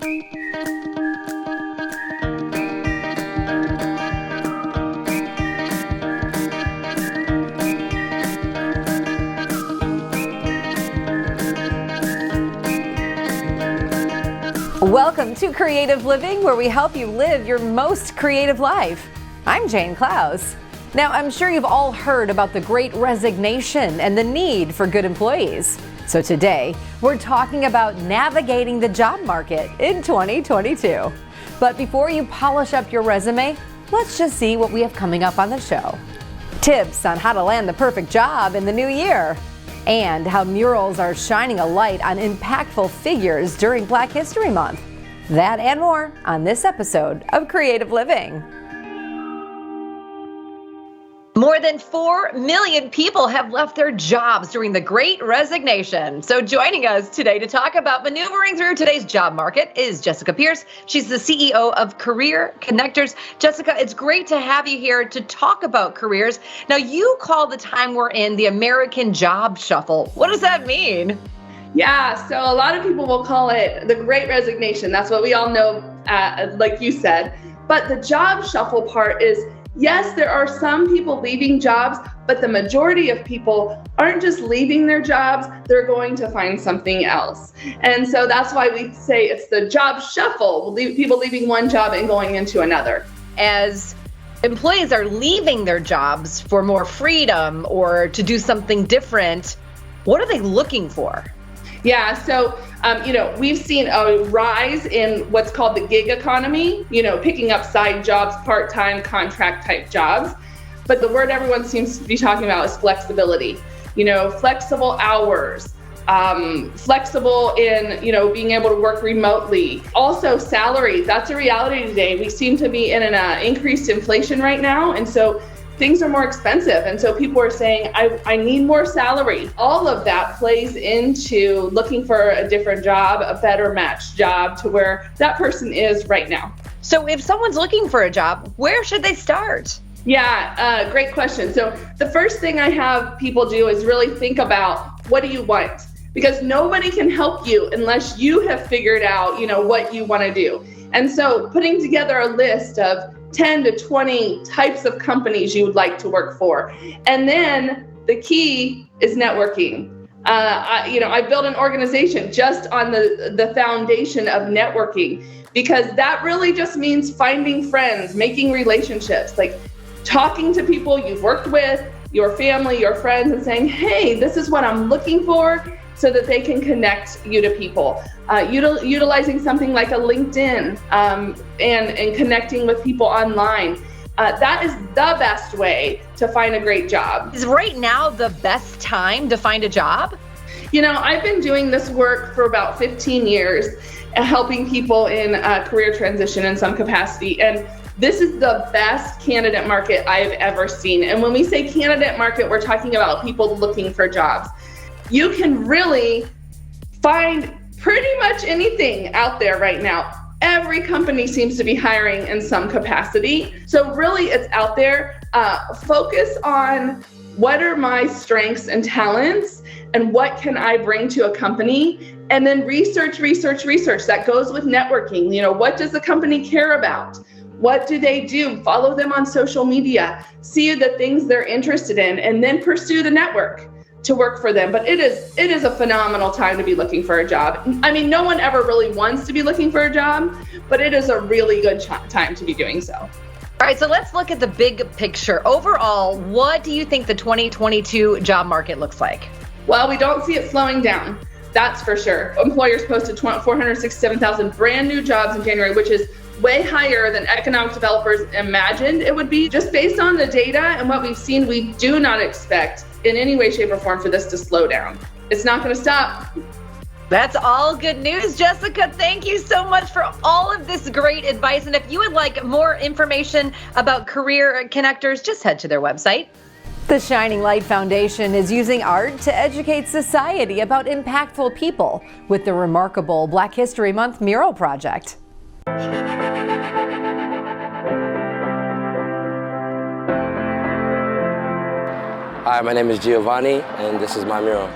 Welcome to Creative Living, where we help you live your most creative life. I'm Jane Klaus. Now, I'm sure you've all heard about the Great Resignation and the need for good employees. So today, we're talking about navigating the job market in 2022. But before you polish up your resume, let's just see what we have coming up on the show. Tips on how to land the perfect job in the new year. And how murals are shining a light on impactful figures during Black History Month. That and more on this episode of Creative Living. More than 4 million people have left their jobs during the Great Resignation. So joining us today to talk about maneuvering through today's job market is Jessica Pierce. She's the CEO of Career Connectors. Jessica, it's great to have you here to talk about careers. Now, you call the time we're in the American job shuffle. What does that mean? Yeah, so a lot of people will call it the Great Resignation. That's what we all know, like you said. But the job shuffle part is, yes, there are some people leaving jobs, but the majority of people aren't just leaving their jobs, they're going to find something else. And so that's why we say it's the job shuffle, people leaving one job and going into another. As employees are leaving their jobs for more freedom or to do something different, what are they looking for? Yeah, so, we've seen a rise in what's called the gig economy, picking up side jobs, part-time contract type jobs. But the word everyone seems to be talking about is flexibility, flexible hours, flexible in, being able to work remotely. Also salary, that's a reality today. We seem to be in an increased inflation right now. And so things are more expensive. And so people are saying, I need more salary. All of that plays into looking for a different job, a better matched job to where that person is right now. So if someone's looking for a job, where should they start? Yeah, great question. So the first thing I have people do is really think about, what do you want? Because nobody can help you unless you have figured out, what you want to do. And so putting together a list of 10 to 20 types of companies you would like to work for. And then the key is networking. I built an organization just on the foundation of networking, because that really just means finding friends, making relationships, like talking to people you've worked with, your family, your friends, and saying, hey, this is what I'm looking for, so that they can connect you to people. Utilizing something like a LinkedIn and connecting with people online. That is the best way to find a great job. Is right now the best time to find a job? I've been doing this work for about 15 years, helping people in career transition in some capacity. And this is the best candidate market I've ever seen. And when we say candidate market, we're talking about people looking for jobs. You can really find pretty much anything out there right now. Every company seems to be hiring in some capacity. So really it's out there. Focus on what are my strengths and talents and what can I bring to a company? And then research. That goes with networking. What does the company care about? What do they do? Follow them on social media. See the things they're interested in, and then pursue the network to work for them. But it is a phenomenal time to be looking for a job. I mean, no one ever really wants to be looking for a job, but it is a really good time to be doing so. All right, so let's look at the big picture. Overall, what do you think the 2022 job market looks like? Well, we don't see it slowing down. That's for sure. Employers posted 467,000 brand new jobs in January, which is way higher than economic developers imagined it would be. Just based on the data and what we've seen, we do not expect in any way, shape, or form for this to slow down. It's not going to stop. That's all good news, Jessica. Thank you so much for all of this great advice. And if you would like more information about Career Connectors, just head to their website. The Shining Light Foundation is using art to educate society about impactful people with the remarkable Black History Month Mural Project. Hi, my name is Giovanni, and this is my mural.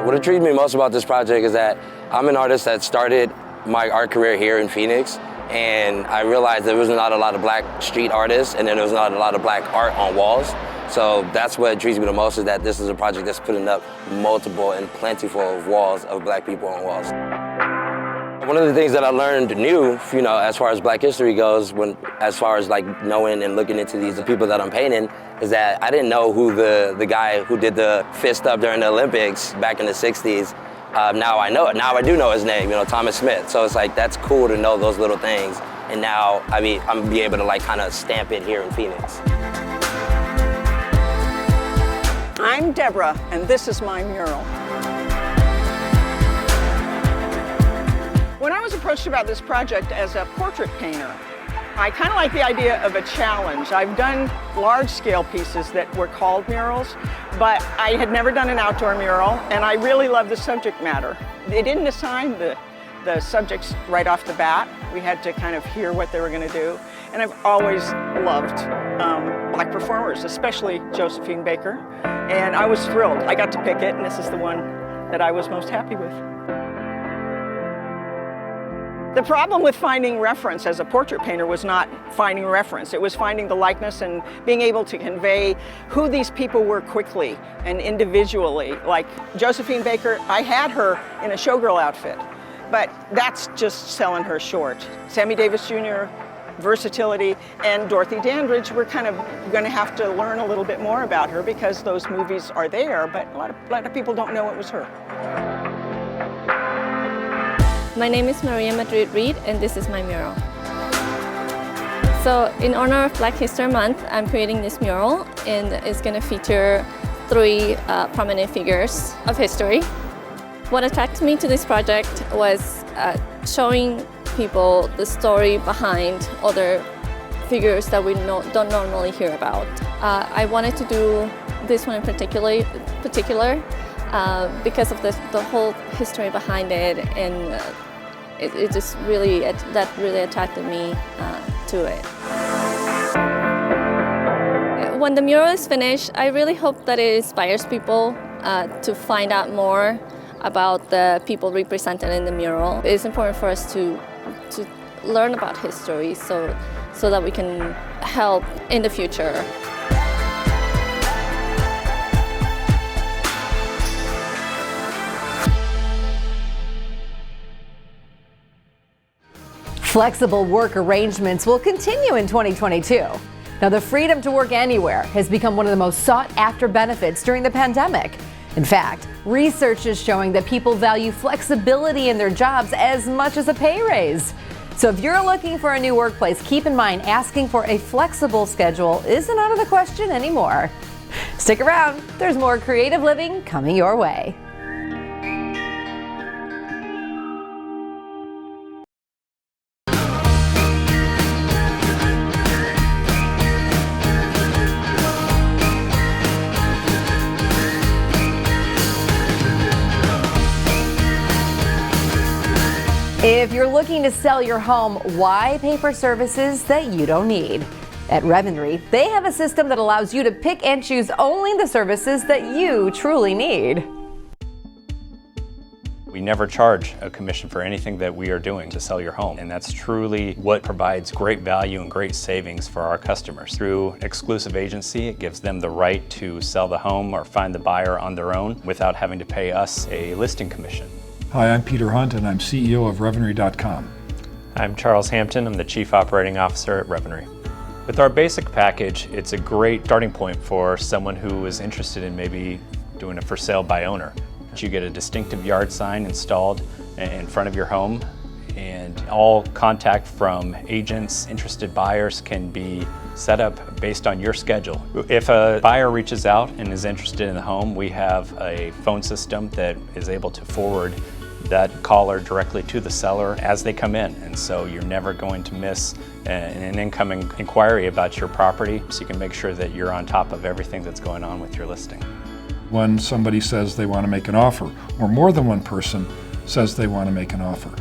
What intrigued me most about this project is that I'm an artist that started my art career here in Phoenix, and I realized there was not a lot of black street artists, and then there was not a lot of black art on walls. So that's what intrigues me the most, is that this is a project that's putting up multiple and plentiful walls of black people on walls. One of the things that I learned new, as far as black history goes, as far as like knowing and looking into these people that I'm painting, is that I didn't know who the guy who did the fist up during the Olympics back in the 60s. Now I know it. Now I do know his name, Thomas Smith. So it's like, that's cool to know those little things. And now, I'm be able to like kind of stamp it here in Phoenix. I'm Deborah, and this is my mural. When I was approached about this project as a portrait painter, I kind of like the idea of a challenge. I've done large-scale pieces that were called murals, but I had never done an outdoor mural, and I really love the subject matter. They didn't assign the subjects right off the bat. We had to kind of hear what they were going to do. And I've always loved black performers, especially Josephine Baker. And I was thrilled. I got to pick it, and this is the one that I was most happy with. The problem with finding reference as a portrait painter was not finding reference. It was finding the likeness and being able to convey who these people were quickly and individually. Like Josephine Baker, I had her in a showgirl outfit, but that's just selling her short. Sammy Davis Jr., versatility, and Dorothy Dandridge, we're kind of going to have to learn a little bit more about her because those movies are there, but a lot of people don't know it was her. My name is Maria Madrid Reed, and this is my mural. So in honor of Black History Month, I'm creating this mural, and it's going to feature 3 prominent figures of history. What attracted me to this project was showing people the story behind other figures that we don't normally hear about. I wanted to do this one in particular because of the whole history behind it, and it just really attracted me to it. When the mural is finished, I really hope that it inspires people to find out more about the people represented in the mural. It's important for us to learn about history so that we can help in the future. Flexible work arrangements will continue in 2022. Now, the freedom to work anywhere has become one of the most sought-after benefits during the pandemic. In fact, research is showing that people value flexibility in their jobs as much as a pay raise. So if you're looking for a new workplace, keep in mind asking for a flexible schedule isn't out of the question anymore. Stick around, there's more creative living coming your way. If you're looking to sell your home, why pay for services that you don't need? At Revenry, they have a system that allows you to pick and choose only the services that you truly need. We never charge a commission for anything that we are doing to sell your home, and that's truly what provides great value and great savings for our customers. Through exclusive agency, it gives them the right to sell the home or find the buyer on their own without having to pay us a listing commission. Hi, I'm Peter Hunt, and I'm CEO of Revenry.com. I'm Charles Hampton. I'm the Chief Operating Officer at Revenry. With our basic package, it's a great starting point for someone who is interested in maybe doing a for sale by owner. You get a distinctive yard sign installed in front of your home, and all contact from agents, interested buyers can be set up based on your schedule. If a buyer reaches out and is interested in the home, we have a phone system that is able to forward that caller directly to the seller as they come in, and so you're never going to miss an incoming inquiry about your property, so you can make sure that you're on top of everything that's going on with your listing. When somebody says they want to make an offer, or more than one person says they want to make an offer,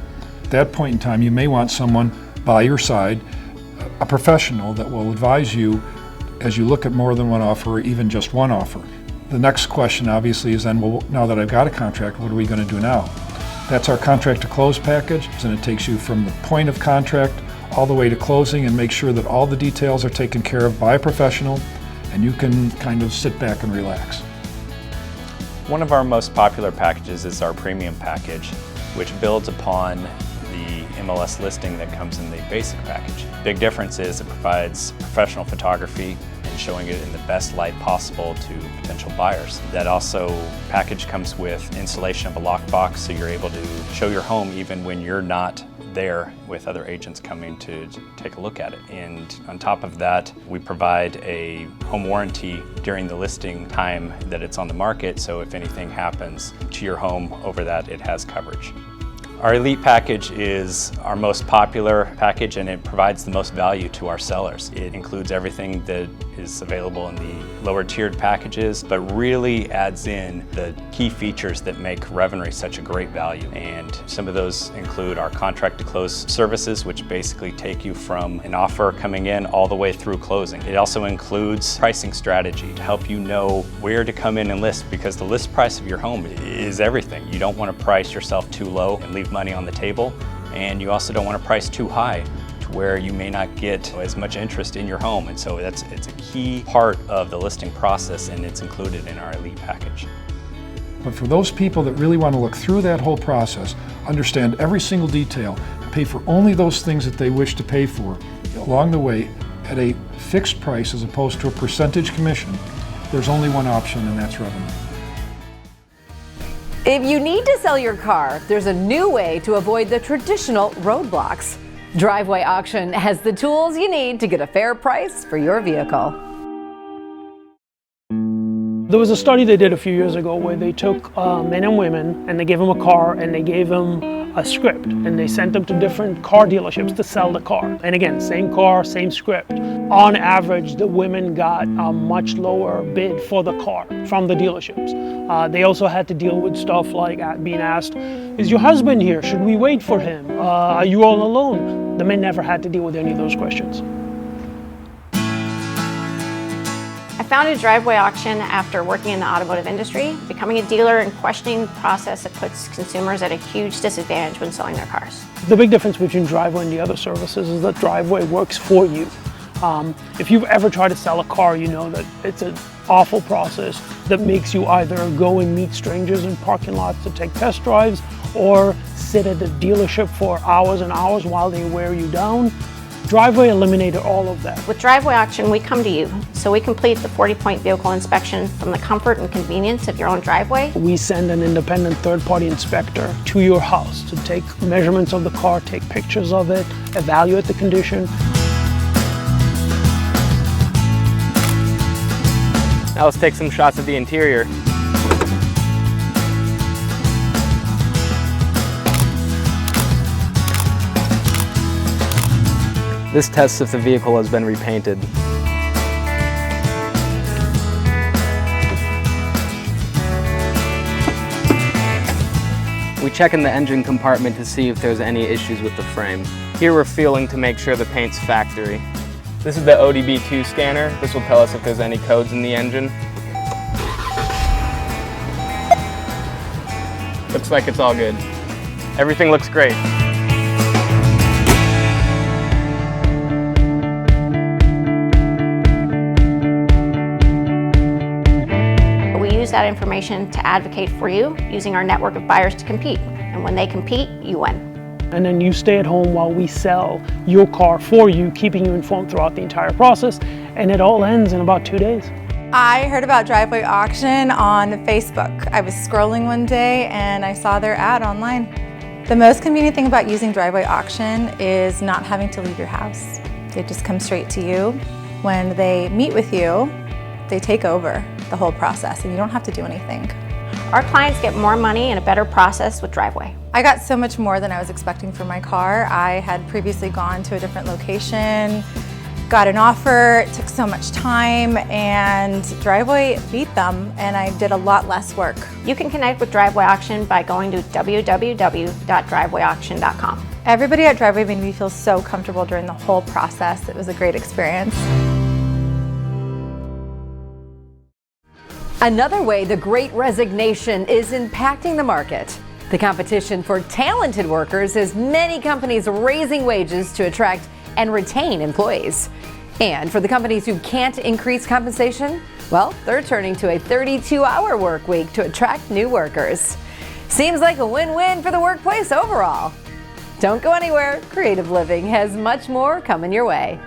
at that point in time you may want someone by your side, a professional that will advise you as you look at more than one offer or even just one offer. The next question obviously is then, well, now that I've got a contract, what are we going to do now? That's our contract to close package, and it takes you from the point of contract all the way to closing and make sure that all the details are taken care of by a professional, and you can kind of sit back and relax. One of our most popular packages is our premium package, which builds upon the MLS listing that comes in the basic package. Big difference is it provides professional photography and showing it in the best light possible to potential buyers. That also package comes with installation of a lockbox, so you're able to show your home even when you're not there with other agents coming to take a look at it. And on top of that, we provide a home warranty during the listing time that it's on the market, so if anything happens to your home over that, it has coverage. Our Elite package is our most popular package, and it provides the most value to our sellers. It includes everything that is available in the lower tiered packages, but really adds in the key features that make Revenry such a great value. And some of those include our contract to close services, which basically take you from an offer coming in all the way through closing. It also includes pricing strategy to help you know where to come in and list, because the list price of your home is everything. You don't want to price yourself too low and leave money on the table, and you also don't want to price too high to where you may not get as much interest in your home. And so it's a key part of the listing process, and it's included in our Elite package. But for those people that really want to look through that whole process, understand every single detail, and pay for only those things that they wish to pay for along the way at a fixed price as opposed to a percentage commission, there's only one option, and that's Revenry. If you need to sell your car, there's a new way to avoid the traditional roadblocks. Driveway Auction has the tools you need to get a fair price for your vehicle. There was a study they did a few years ago where they took men and women and they gave them a car and they gave them a script, and they sent them to different car dealerships to sell the car. And again, same car, same script. On average, the women got a much lower bid for the car from the dealerships. They also had to deal with stuff like being asked, is your husband here? Should we wait for him? Are you all alone? The men never had to deal with any of those questions. I founded Driveway Auction after working in the automotive industry, becoming a dealer and questioning the process that puts consumers at a huge disadvantage when selling their cars. The big difference between Driveway and the other services is that Driveway works for you. If you've ever tried to sell a car, you know that it's an awful process that makes you either go and meet strangers in parking lots to take test drives, or sit at the dealership for hours and hours while they wear you down. Driveway eliminated all of that. With Driveway Auction, we come to you, so we complete the 40-point vehicle inspection from the comfort and convenience of your own driveway. We send an independent third-party inspector to your house to take measurements of the car, take pictures of it, evaluate the condition. Now let's take some shots of the interior. This tests if the vehicle has been repainted. We check in the engine compartment to see if there's any issues with the frame. Here we're feeling to make sure the paint's factory. This is the ODB2 scanner. This will tell us if there's any codes in the engine. Looks like it's all good. Everything looks great. That information to advocate for you, using our network of buyers to compete. And when they compete, you win. And then you stay at home while we sell your car for you, keeping you informed throughout the entire process, and it all ends in about 2 days. I heard about Driveway Auction on Facebook. I was scrolling one day and I saw their ad online. The most convenient thing about using Driveway Auction is not having to leave your house. They just come straight to you. When they meet with you, they take over the whole process and you don't have to do anything. Our clients get more money and a better process with Driveway. I got so much more than I was expecting for my car. I had previously gone to a different location, got an offer, it took so much time, and Driveway beat them, and I did a lot less work. You can connect with Driveway Auction by going to www.drivewayauction.com. Everybody at Driveway made me feel so comfortable during the whole process. It was a great experience. Another way the Great Resignation is impacting the market. The competition for talented workers has many companies raising wages to attract and retain employees. And for the companies who can't increase compensation, well, they're turning to a 32-hour work week to attract new workers. Seems like a win-win for the workplace overall. Don't go anywhere. Creative Living has much more coming your way.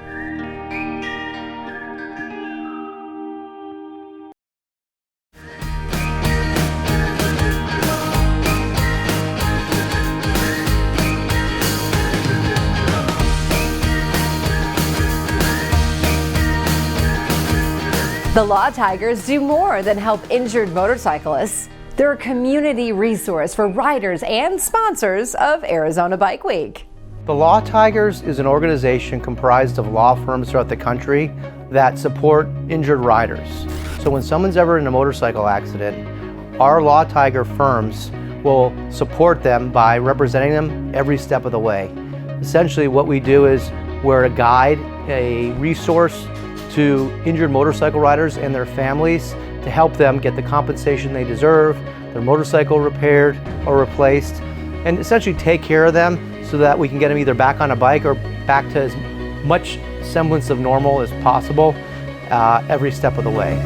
The Law Tigers do more than help injured motorcyclists. They're a community resource for riders and sponsors of Arizona Bike Week. The Law Tigers is an organization comprised of law firms throughout the country that support injured riders. So when someone's ever in a motorcycle accident, our Law Tiger firms will support them by representing them every step of the way. Essentially what we do is we're a guide, a resource to injured motorcycle riders and their families to help them get the compensation they deserve, their motorcycle repaired or replaced, and essentially take care of them so that we can get them either back on a bike or back to as much semblance of normal as possible every step of the way.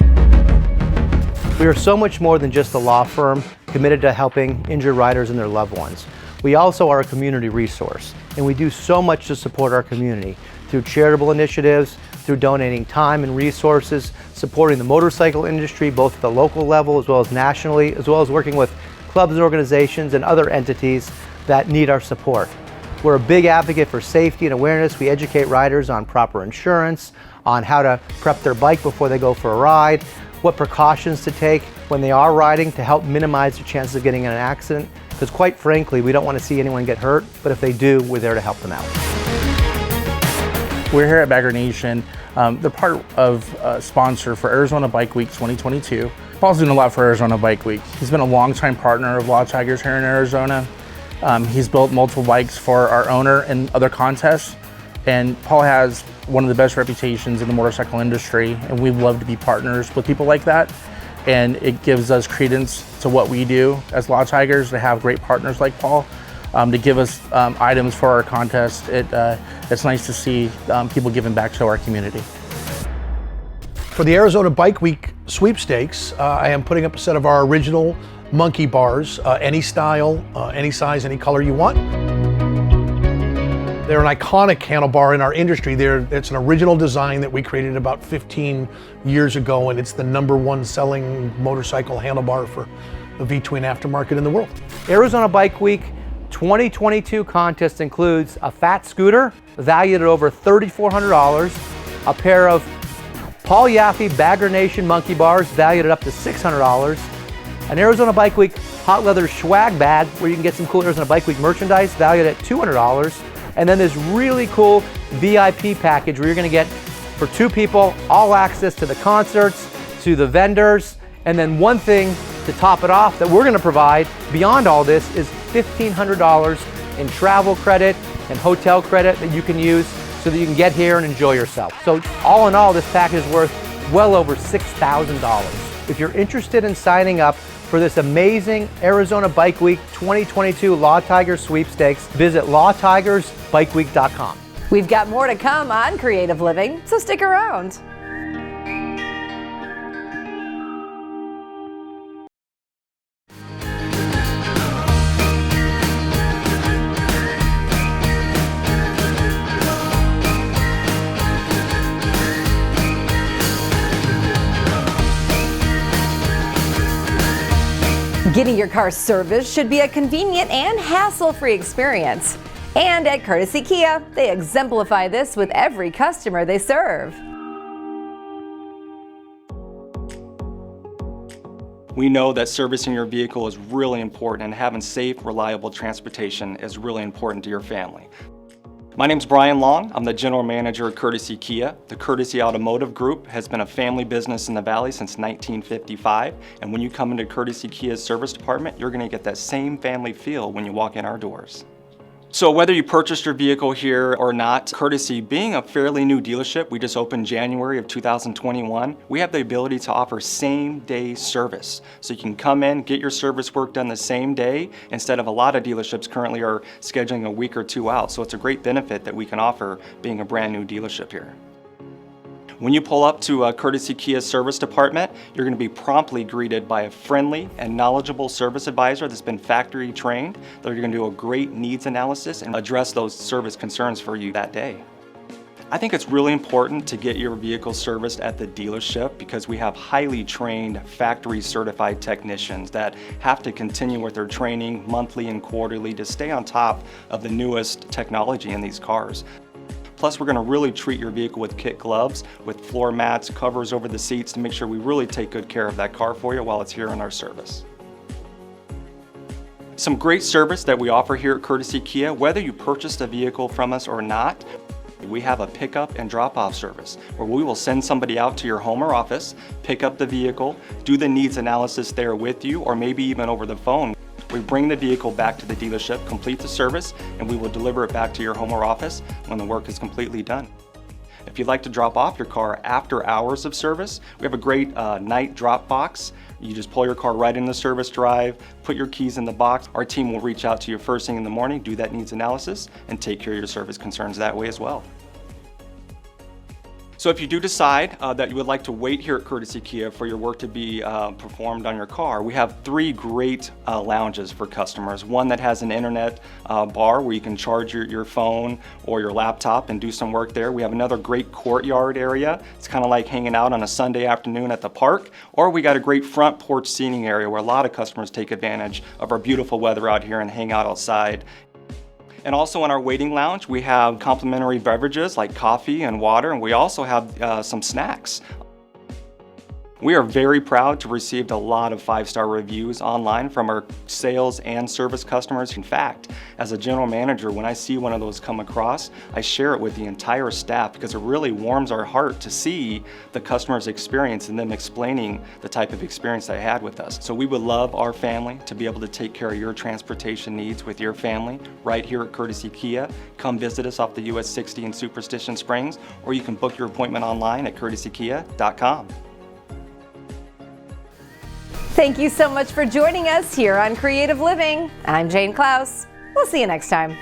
We are so much more than just a law firm committed to helping injured riders and their loved ones. We also are a community resource, and we do so much to support our community through charitable initiatives, through donating time and resources, supporting the motorcycle industry both at the local level as well as nationally, as well as working with clubs and organizations and other entities that need our support. We're a big advocate for safety and awareness. We educate riders on proper insurance, on how to prep their bike before they go for a ride, what precautions to take when they are riding to help minimize the chances of getting in an accident, because quite frankly, we don't want to see anyone get hurt, but if they do, we're there to help them out. We're here at Bagger Nation. They're part of a sponsor for Arizona Bike Week 2022. Paul's doing a lot for Arizona Bike Week. He's been a longtime partner of Law Tigers here in Arizona. He's built multiple bikes for our owner and other contests. And Paul has one of the best reputations in the motorcycle industry, and we love to be partners with people like that. And it gives us credence to what we do as Law Tigers to have great partners like Paul. To give us items for our contest. It's nice to see people giving back to our community. For the Arizona Bike Week sweepstakes, I am putting up a set of our original monkey bars, any style, any size, any color you want. They're an iconic handlebar in our industry. It's an original design that we created about 15 years ago, and it's the #1 selling motorcycle handlebar for the V-twin aftermarket in the world. Arizona Bike Week 2022 contest includes a fat scooter valued at over $3,400, a pair of Paul Yaffe Bagger Nation monkey bars valued at up to $600, an Arizona Bike Week hot leather swag bag where you can get some cool Arizona Bike Week merchandise valued at $200, and then this really cool VIP package where you're going to get, for 2 people, all access to the concerts, to the vendors, and then one thing to top it off that we're going to provide beyond all this is $1,500 in travel credit and hotel credit that you can use so that you can get here and enjoy yourself. So all in all, this package is worth well over $6,000. If you're interested in signing up for this amazing Arizona Bike Week 2022 Law Tigers sweepstakes, visit lawtigersbikeweek.com. We've got more to come on Creative Living, so stick around. Getting your car serviced should be a convenient and hassle-free experience. And at Courtesy Kia, they exemplify this with every customer they serve. We know that servicing your vehicle is really important, and having safe, reliable transportation is really important to your family. My name's Brian Long. I'm the General Manager at Courtesy Kia. The Courtesy Automotive Group has been a family business in the Valley since 1955, and when you come into Courtesy Kia's service department, you're going to get that same family feel when you walk in our doors. So whether you purchased your vehicle here or not, Courtesy being a fairly new dealership, we just opened January of 2021, we have the ability to offer same-day service. So you can come in, get your service work done the same day, instead of a lot of dealerships currently are scheduling a week or two out. So it's a great benefit that we can offer being a brand new dealership here. When you pull up to a Courtesy Kia service department, you're going to be promptly greeted by a friendly and knowledgeable service advisor that's been factory trained. They're going to do a great needs analysis and address those service concerns for you that day. I think it's really important to get your vehicle serviced at the dealership because we have highly trained factory certified technicians that have to continue with their training monthly and quarterly to stay on top of the newest technology in these cars. Plus, we're going to really treat your vehicle with kit gloves, with floor mats, covers over the seats to make sure we really take good care of that car for you while it's here in our service. Some great service that we offer here at Courtesy Kia, whether you purchased a vehicle from us or not, we have a pickup and drop-off service where we will send somebody out to your home or office, pick up the vehicle, do the needs analysis there with you, or maybe even over the phone. We bring the vehicle back to the dealership, complete the service, and we will deliver it back to your home or office when the work is completely done. If you'd like to drop off your car after hours of service, we have a great night drop box. You just pull your car right in the service drive, put your keys in the box. Our team will reach out to you first thing in the morning, do that needs analysis, and take care of your service concerns that way as well. So if you do decide that you would like to wait here at Courtesy Kia for your work to be performed on your car, we have 3 great lounges for customers. One that has an internet bar where you can charge your phone or your laptop and do some work there. We have another great courtyard area. It's kind of like hanging out on a Sunday afternoon at the park. Or we got a great front porch seating area where a lot of customers take advantage of our beautiful weather out here and hang out outside. And also in our waiting lounge, we have complimentary beverages like coffee and water, and we also have some snacks. We are very proud to have received a lot of 5-star reviews online from our sales and service customers. In fact, as a general manager, when I see one of those come across, I share it with the entire staff because it really warms our heart to see the customer's experience and them explaining the type of experience they had with us. So we would love our family to be able to take care of your transportation needs with your family right here at Courtesy Kia. Come visit us off the US 60 in Superstition Springs, or you can book your appointment online at courtesykia.com. Thank you so much for joining us here on Creative Living. I'm Jane Klaus. We'll see you next time.